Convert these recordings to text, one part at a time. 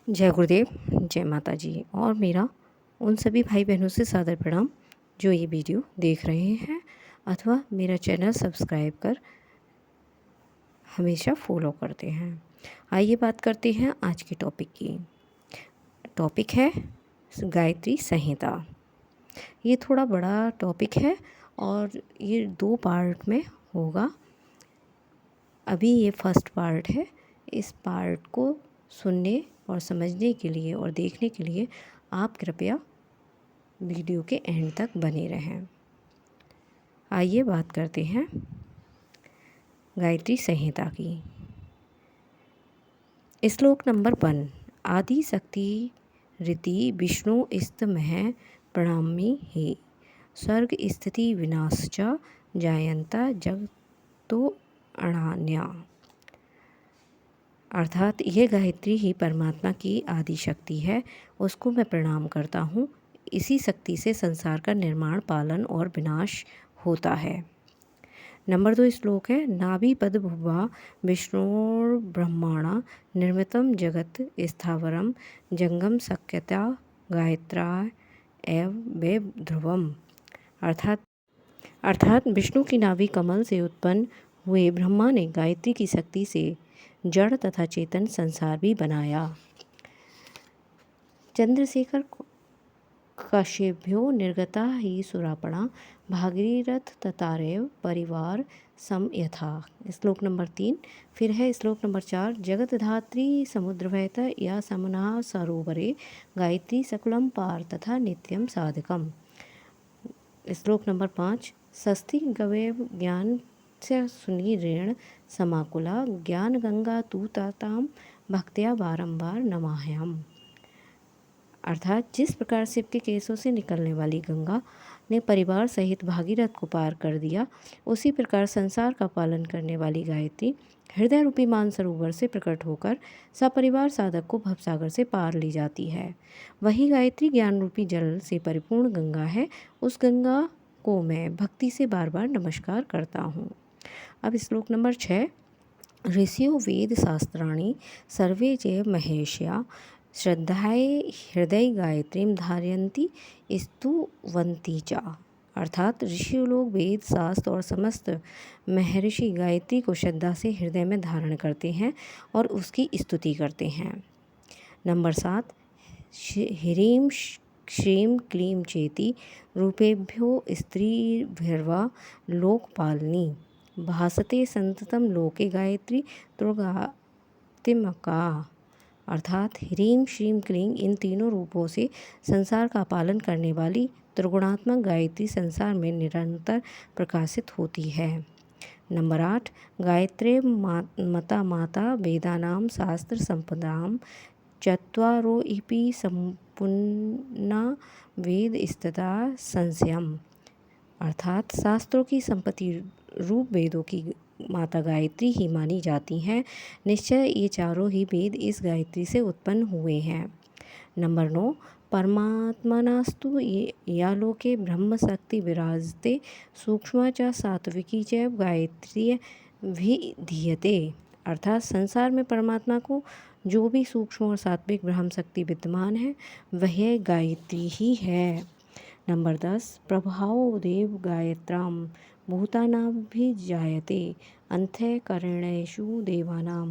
जय गुरुदेव, जय माता जी और मेरा उन सभी भाई बहनों से सादर प्रणाम जो ये वीडियो देख रहे हैं अथवा मेरा चैनल सब्सक्राइब कर हमेशा फॉलो करते हैं। आइए बात करते हैं आज के टॉपिक की। टॉपिक है गायत्री संहिता। ये थोड़ा बड़ा टॉपिक है और ये 2 पार्ट में होगा। अभी ये फर्स्ट पार्ट है। इस पार्ट को सुनने और समझने के लिए और देखने के लिए आप कृपया वीडियो के एंड तक बने रहें। आइए बात करते हैं गायत्री संहिता की। श्लोक नंबर 1। आदि शक्ति रीति विष्णु स्तमह प्रणामी ही स्वर्ग स्थिति विनाश च जायंता जगतो अणान्या। अर्थात ये गायत्री ही परमात्मा की आदि शक्ति है, उसको मैं प्रणाम करता हूँ। इसी शक्ति से संसार का निर्माण, पालन और विनाश होता है। नंबर 2 श्लोक है। नाभि पद भुवा विष्णुर्ब्रह्मणा निर्मितम जगत स्थावरम जंगम शक्यता गायत्रा एव वे ध्रुवम। अर्थात विष्णु की नाभि कमल से उत्पन्न हुए ब्रह्मा ने गायत्री की शक्ति से जड़ तथा चेतन संसार भी बनाया। चंद्रशेखर कश्यभ्यो निर्गता ही सुरापणा भागीरथ ततारेव परिवार सम यथा। श्लोक नंबर 3 फिर है। श्लोक नंबर 4। जगत धात्री समुद्रवैत या समना सरोवरे गायत्री सकुलम पार तथा नित्यम साधकम। श्लोक नंबर 5। सस्ति गवैव ज्ञान से सुनीरेण समाकुला ज्ञान गंगा तू ताताम भक्त्या बारंबार नमाह्यम। अर्थात जिस प्रकार शिव के केसों से निकलने वाली गंगा ने परिवार सहित भागीरथ को पार कर दिया, उसी प्रकार संसार का पालन करने वाली गायत्री हृदय रूपी मानसरोवर से प्रकट होकर सपरिवार साधक को भवसागर से पार ले जाती है। वही गायत्री ज्ञान रूपी जल से परिपूर्ण गंगा है। उस गंगा को मैं भक्ति से बार बार नमस्कार करता हूँ। अब श्लोक नंबर 6। ऋषियो वेद शास्त्राणि सर्वे च महेश्या श्रद्धाए हृदय गायत्रीम धारयन्ति स्तुवन्ति च। अर्थात ऋषि लोग वेद शास्त्र और समस्त महर्षि गायत्री को श्रद्धा से हृदय में धारण करते हैं और उसकी स्तुति करते हैं। नंबर 7। ह्रीं श्रीं क्लीं चेति रूपेभ्यो स्त्रीभिर्वा लोकपालिनी भासते संततम लोके गायत्री त्रिगुणात्मिका। अर्थात ह्रीं श्रीं क्लीं इन तीनों रूपों से संसार का पालन करने वाली त्रिगुणात्मक गायत्री संसार में निरंतर प्रकाशित होती है। नंबर 8। गायत्रे मता माता वेदानां शास्त्र संपदाम चत्वारो इपि संपूर्णा वेद स्तता संशयम। अर्थात शास्त्रों की संपत्ति रूप वेदों की माता गायत्री ही मानी जाती हैं। निश्चय ये चारों ही वेद इस गायत्री से उत्पन्न हुए हैं। नंबर 9। परमात्मनास्तु या लोके ब्रह्म शक्ति विराजते सूक्ष्म च सात्विकी च गायत्री भी धीयते। अर्थात संसार में परमात्मा को जो भी सूक्ष्म और सात्विक ब्रह्म शक्ति विद्यमान है वह गायत्री ही है। नंबर 10। प्रभावो देव गायत्राम भूतानाभिजायते अंतःकरणेषु देवानां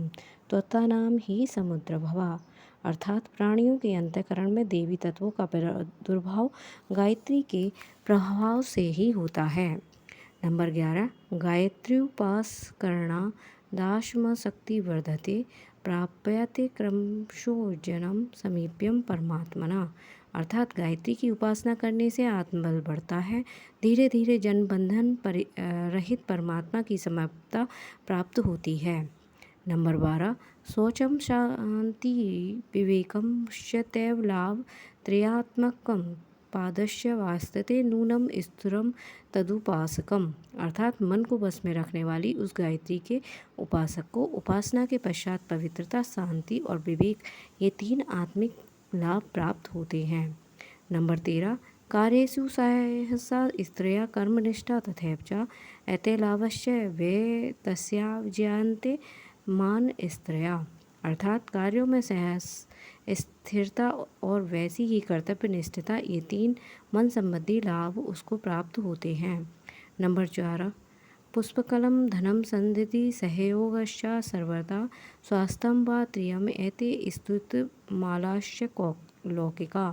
त्वत्तानां ही समुद्र भवा। अर्थात प्राणियों के अंतःकरण में देवी तत्वों का दुर्भाव गायत्री के प्रभाव से ही होता है। नंबर 11। गायत्री उपास करना दाशम शक्ति वर्धते प्राप्यते क्रमशो जन्म समीप्यम परमात्मना। अर्थात गायत्री की उपासना करने से आत्मबल बढ़ता है, धीरे धीरे जन्म बंधन रहित परमात्मा की समाप्तता प्राप्त होती है। नंबर 12। शौचम शांति विवेकम शतैव लाभ त्रयात्मकम पादस्य वास्तते नूनम स्थिरम तदुपासकम। अर्थात मन को बस में रखने वाली उस गायत्री के उपासक को उपासना के पश्चात पवित्रता, शांति और विवेक ये 3 आत्मिक लाभ प्राप्त होते हैं। नंबर 13। कार्येषु सहसा स्त्रिया कर्मनिष्ठा तथैव च एते लाभस्य वे तस्याव्जयन्ते मान स्त्रिया। अर्थात कार्यों में साहस, स्थिरता और वैसी ही कर्तव्य निष्ठता, ये 3 मन संबंधी लाभ उसको प्राप्त होते हैं। नंबर 4, पुष्पकलम धनम संधिति सहयोगश्च सर्वदा स्वास्थ्यम व त्रियम एते स्तुतिमालाश्च लौकिका।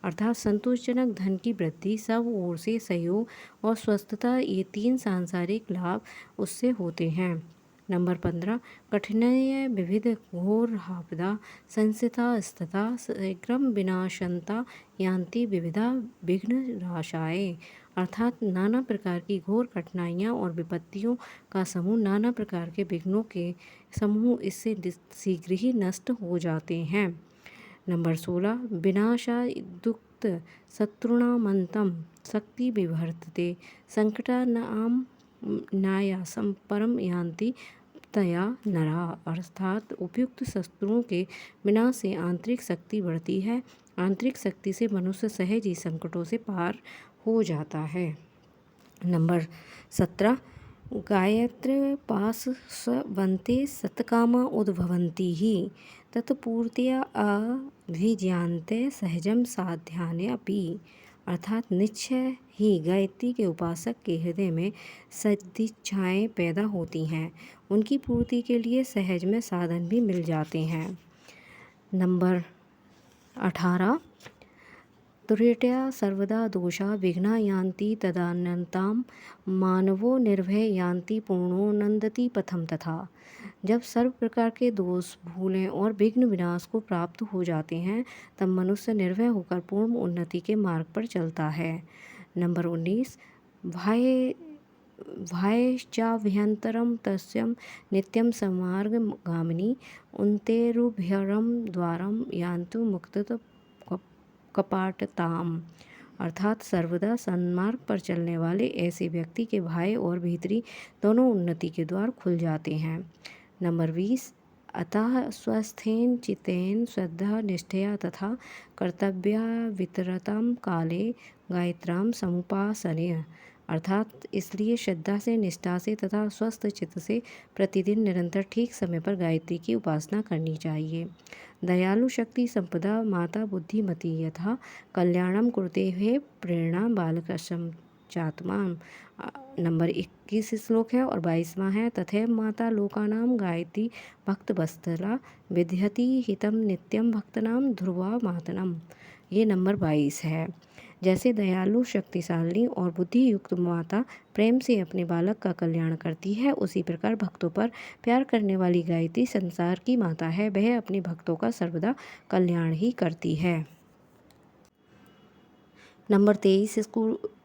अर्थात संतोषजनक धन की वृद्धि, सब ओर से सहयोग और स्वस्थता, ये 3 सांसारिक लाभ उससे होते हैं। नंबर 15, कठिनय विविध घोर आपदा संस्थिता स्तता शीघ्रम विनाशंता यान्ति विविधा विघ्न राशाए। अर्थात नाना प्रकार की घोर कठिनाइयाँ और विपत्तियों का समूह, नाना प्रकार के विघ्नों के समूह इससे शीघ्र ही नष्ट हो जाते हैं। नंबर 16, विनाशादुक्त शत्रुणामंतम शक्ति विवर्धते संकटानाम नायासम परम यान्ति तया नरा। अर्थात उपयुक्त शत्रुओं के विनाश से आंतरिक शक्ति बढ़ती है, आंतरिक शक्ति से मनुष्य सहज ही संकटों से पार हो जाता है। नंबर 17, गायत्र्योपास वन्ते सत्कामा उद्भवन्ति ही तत्पूर्त्या अभिजान्ते सहजम साध्याने अपि। अर्थात निश्चय ही गायत्री के उपासक के हृदय में सदिच्छाएँ पैदा होती हैं, उनकी पूर्ति के लिए सहज में साधन भी मिल जाते हैं। नंबर 18, दुरेट्या सर्वदा दोषा विघ्ना यान्ति तदान्यताम मानवो निर्भय यान्ति पूर्णो नंदति पथम तथा। जब सर्व प्रकार के दोष, भूलें और विघ्न विनाश को प्राप्त हो जाते हैं, तब मनुष्य निर्भय होकर पूर्ण उन्नति के मार्ग पर चलता है। नंबर 19, भायश्चाभ्यंतरम तस्यम नित्यम समार्गगामिनी उन्तेरुभ्यरम द्वारम यान्तु मुक्त कपाटताम। अर्थात सर्वदा सन्मार्ग पर चलने वाले ऐसे व्यक्ति के बाह्य और भीतरी दोनों उन्नति के द्वार खुल जाते हैं। नंबर 20, अतः स्वस्थेन चित्तेन श्रद्धा निष्ठया तथा कर्तव्या वितरतम काले गायत्राम समुपासनेय। अर्थात इसलिए श्रद्धा से, निष्ठा से तथा स्वस्थ चित्त से प्रतिदिन निरंतर ठीक समय पर गायत्री की उपासना करनी चाहिए। दयालु शक्ति संपदा माता बुद्धिमती यथा कल्याणम कुरुते हे प्रेरणा बालकृष्ण चात्मान। नंबर 21 श्लोक है और 22वां है, तथैव माता लोकानाम गायत्री भक्त वत्सला विद्यति हितम नित्यम भक्तनाम ध्रुवा मातनम। ये नंबर 22 है। जैसे दयालु, शक्तिशाली और बुद्धि युक्त माता प्रेम से अपने बालक का कल्याण करती है, उसी प्रकार भक्तों पर प्यार करने वाली गायत्री संसार की माता है, वह अपने भक्तों का सर्वदा कल्याण ही करती है। नंबर 23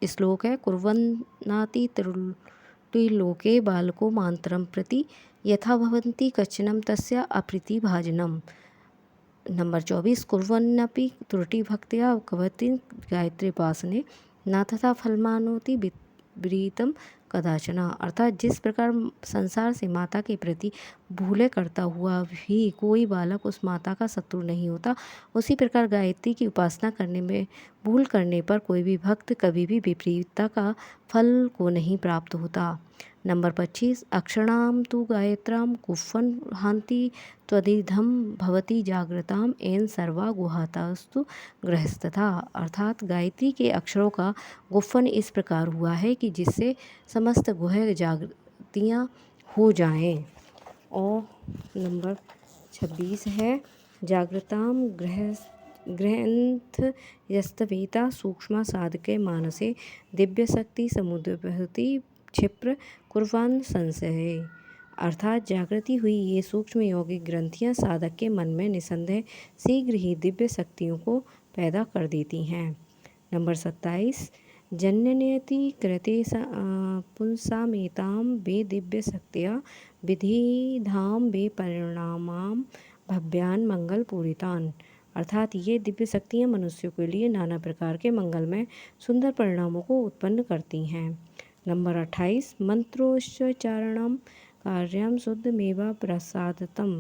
श्लोक है, कुर्वन्नाति त्रिलोके बालको मातरं प्रति यथा भवन्ति कश्चनम तस्य अप्रीति भाजनम। नंबर 24, कुर्वन्नपि त्रुटि भक्त्या भवति गायत्री उपासने न तथा फलमानोति विपरीतम कदाचना। अर्थात जिस प्रकार संसार से माता के प्रति भूले करता हुआ भी कोई बालक उस माता का शत्रु नहीं होता, उसी प्रकार गायत्री की उपासना करने में भूल करने पर कोई भी भक्त कभी भी विपरीतता का फल को नहीं प्राप्त होता। नंबर 25, अक्षराम तु गायत्राम गुफन हांति त्वदिधम भवति जागृताम एन सर्वा गुहातास्तु गृहस्थथा। अर्थात गायत्री के अक्षरों का गुफन इस प्रकार हुआ है कि जिससे समस्त गुह जागृतियाँ हो जाएं। और नंबर 26 है, जागृताम गृहंथ यस्तवेता सूक्ष्म साधके मानसे दिव्य शक्ति समुद्भवति क्षिप्र कुर्वान संशय। अर्थात जागृति हुई ये सूक्ष्म यौगिक ग्रंथियाँ साधक के मन में निसंदेह शीघ्र ही दिव्य शक्तियों को पैदा कर देती हैं। नंबर 27, जन्यनयति कृते पुंसामेताम वे दिव्य शक्तिया विधिधाम वे परिणामाम भव्यान मंगल पूरितान। अर्थात ये दिव्य शक्तियाँ मनुष्यों के लिए नाना प्रकार के मंगलमय सुंदर परिणामों को उत्पन्न करती हैं। नंबर 28, मंत्रोच्चारणम कार्यम शुद्धमेवा प्रसादतम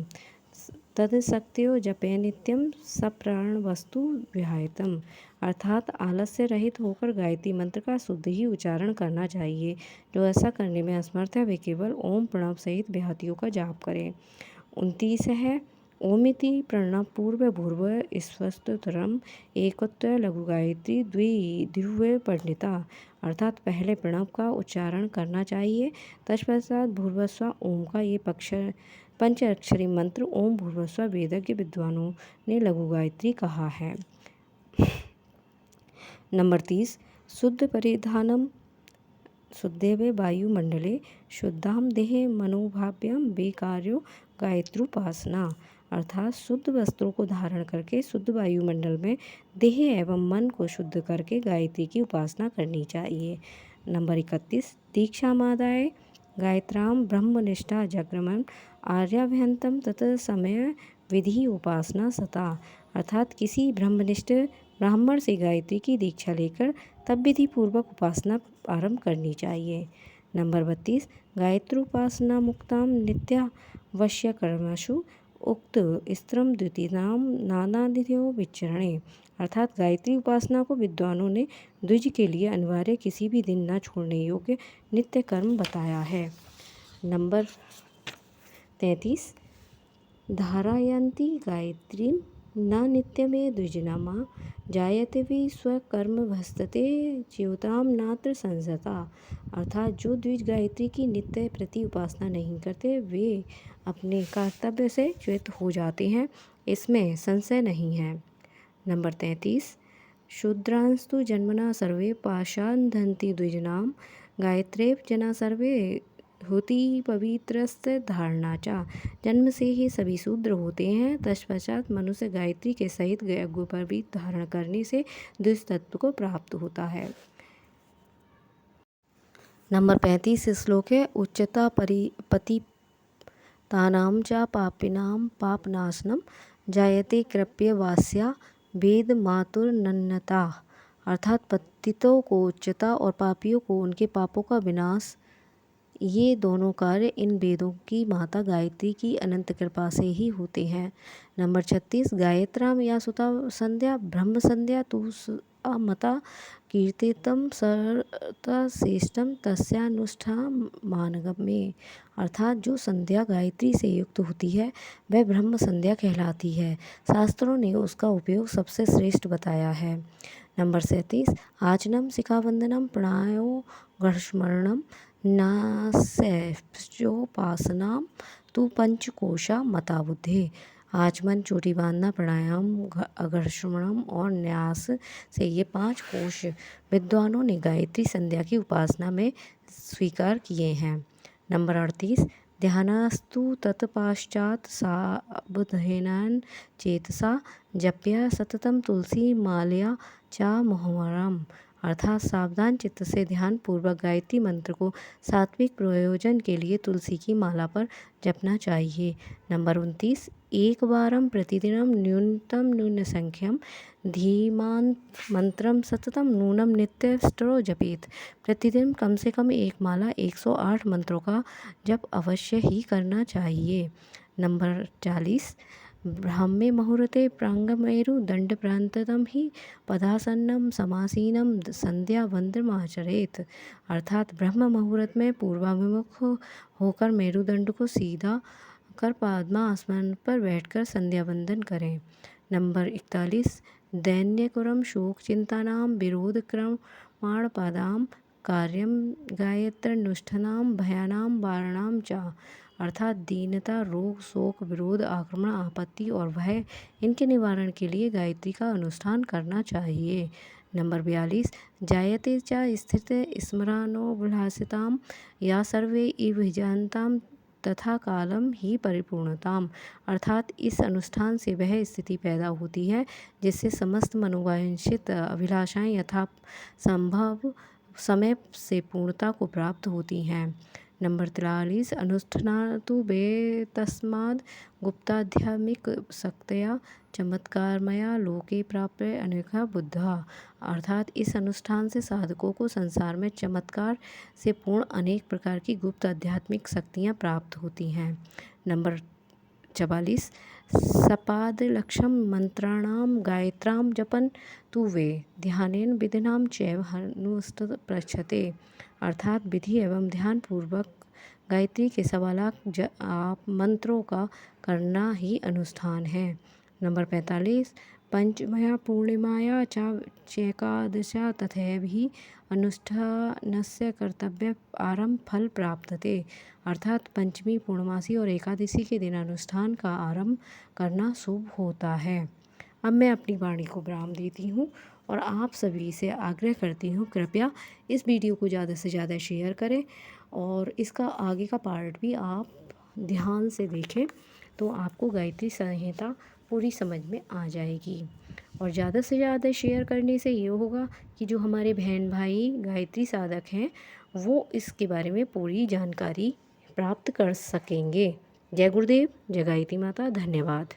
तदशक्त्यो जपे नित्यम सप्राण वस्तु विहायतम। अर्थात आलस्य रहित होकर गायत्री मंत्र का शुद्ध ही उच्चारण करना चाहिए। जो ऐसा करने में असमर्थ है वे केवल ओम प्रणव सहित व्याहतियों का जाप करें। 29 है, ओमिति प्रणपूर्वभूर्व स्वस्थतरम एकत्व लघु गायत्री द्वितीय पंडिता। अर्थात पहले प्रणव का उच्चारण करना चाहिए, तत्पश्चात भूर्भुवस्व ओम का ये पंचाक्षरी मंत्र ओम भूर्भुवस्व वेदज्ञ विद्वानों ने लघु गायत्री कहा है। नंबर 30 शुद्ध परिधानम शुद्धेवे वायुमंडले शुद्धाम देहे मनोभाव्यम बेकार्यो गायत्रोपासना। अर्थात शुद्ध वस्त्रों को धारण करके शुद्ध वायुमंडल में देह एवं मन को शुद्ध करके गायत्री की उपासना करनी चाहिए। नंबर 31 दीक्षामादाय गायत्राम ब्रह्मनिष्ठा जग्रमण आर्याभ्यंतम तत समय विधि उपासना सता। अर्थात किसी ब्रह्मनिष्ठ ब्राह्मण से गायत्री की दीक्षा लेकर तब विधि पूर्वक उपासना आरंभ करनी चाहिए। नंबर 32 गायत्रोपासना मुक्ताम नित्यावश्य कर्मसु उक्त स्त्रम द्वितीनाम नानादिध्यो विचरणे। अर्थात गायत्री उपासना को विद्वानों ने द्विज के लिए अनिवार्य किसी भी दिन न छोड़ने योग्य नित्य कर्म बताया है। नंबर 33 धारायन्ति गायत्री न नित्यमे द्विजनामा जायते भी स्वकर्म भस्तते ज्योताम नात्र संसता। अर्थात जो द्विज गायत्री की नित्य प्रति उपासना नहीं करते वे अपने कर्तव्य से च्युत हो जाते हैं, इसमें संशय नहीं है। नंबर 33 शूद्रांस्तु जन्मना सर्वे पाषाणधन्ति द्विजनाम गायत्रेव जना सर्वे होती पवित्रस्त धारणा चा। जन्म से ही सभी शूद्र होते हैं, तत्पश्चात मनुष्य गायत्री के सहित पवित्र धारण करने से द्विज तत्व को प्राप्त होता है। नंबर 35 श्लोक है उच्चता पतितानां च पापिनां पापनाशनम जायते कृप्य वास्या वेद मातुर्नन्नता। अर्थात पतितों को उच्चता और पापियों को उनके पापों का विनाश, ये दोनों कार्य इन वेदों की माता गायत्री की अनंत कृपा से ही होते हैं। नंबर 36 गायत्राम या सुता संध्या ब्रह्म संध्या तु मता कीर्तितम श्रेष्ठम तस्यानुष्ठा मानगम में। अर्थात जो संध्या गायत्री से युक्त होती है वह ब्रह्म संध्या कहलाती है, शास्त्रों ने उसका उपयोग सबसे श्रेष्ठ बताया है। नंबर 37 आचनम शिखावंदनम प्राणायो घर्षमरणम नास्योपासना तु पंचकोशा मता बुद्धे। आचमन चोटी बांधना प्राणायाम अघर्षणम और न्यास से ये 5 कोश विद्वानों ने गायत्री संध्या की उपासना में स्वीकार किए हैं। नंबर 38 ध्यानस्तु तत्पश्चात सावधानेन चेतसा जप्य सततम तुलसी माल्या चा मुहुरम। अर्थात सावधान चित्त से ध्यान पूर्वक गायत्री मंत्र को सात्विक प्रयोजन के लिए तुलसी की माला पर जपना चाहिए। नंबर 29 एक बारम प्रतिदिनम न्यूनतम न्यून संख्यम धीमान मंत्रम सततम नूनम नित्यष्टो जपेत। प्रतिदिन कम से कम एक माला 108 मंत्रों का जप अवश्य ही करना चाहिए। नंबर 40 ब्राह्मे मुहूर्ते प्रांगमेरु दंड प्रांततम ही पदासन्नम समासीनम संध्या वंदनमाचरेत। अर्थात ब्रह्म मुहूर्त में पूर्वाभिमुख होकर मेरुदंड को सीधा कर पद्मासन पर बैठकर संध्या वंदन करें। नंबर 41 दैन्यकुरम शोक चिंतानाम विरोध क्रमाण पदाम कार्यम गायत्रनुष्ठानाम भयानाम वारणाम चा। अर्थात दीनता रोग शोक विरोध आक्रमण आपत्ति और भय इनके निवारण के लिए गायत्री का अनुष्ठान करना चाहिए। नंबर 42 जायते च स्थित स्मरानोल्लासिताम या सर्वे इव जानताम तथा कालम ही परिपूर्णताम। अर्थात इस अनुष्ठान से वह स्थिति पैदा होती है जिससे समस्त मनोवांछित अभिलाषाएं यथा संभव समय से पूर्णता को प्राप्त होती हैं। नंबर 43 अनुष्ठानातु वे तस्माद् गुप्ताध्यात्मिक शक्तया चमत्कारमया लोके प्राप्त अनेका बुद्धा। अर्थात इस अनुष्ठान से साधकों को संसार में चमत्कार से पूर्ण अनेक प्रकार की गुप्त आध्यात्मिक शक्तियाँ प्राप्त होती हैं। नंबर 44 सपादलक्षम मंत्राणाम गायत्राम जपन तु वे ध्यानेन विधिनाम चैव हनुष्ठ प्रक्षते। अर्थात विधि एवं ध्यान पूर्वक गायत्री के 1.25 लाख आप मंत्रों का करना ही अनुष्ठान है। नंबर 45, पंचमया पूर्णिमाया चैकादशा तथैव अनुष्ठानस्य कर्तव्य आरंभ फल प्राप्तते। अर्थात पंचमी, पूर्णमासी और एकादशी के दिन अनुष्ठान का आरंभ करना शुभ होता है। अब मैं अपनी वाणी को विराम देती हूँ और आप सभी से आग्रह करती हूँ, कृपया इस वीडियो को ज़्यादा से ज़्यादा शेयर करें और इसका आगे का पार्ट भी आप ध्यान से देखें, तो आपको गायत्री संहिता पूरी समझ में आ जाएगी। और ज़्यादा से ज़्यादा शेयर करने से ये होगा कि जो हमारे बहन भाई गायत्री साधक हैं वो इसके बारे में पूरी जानकारी प्राप्त कर सकेंगे। जय गुरुदेव, जय गायत्री माता, धन्यवाद।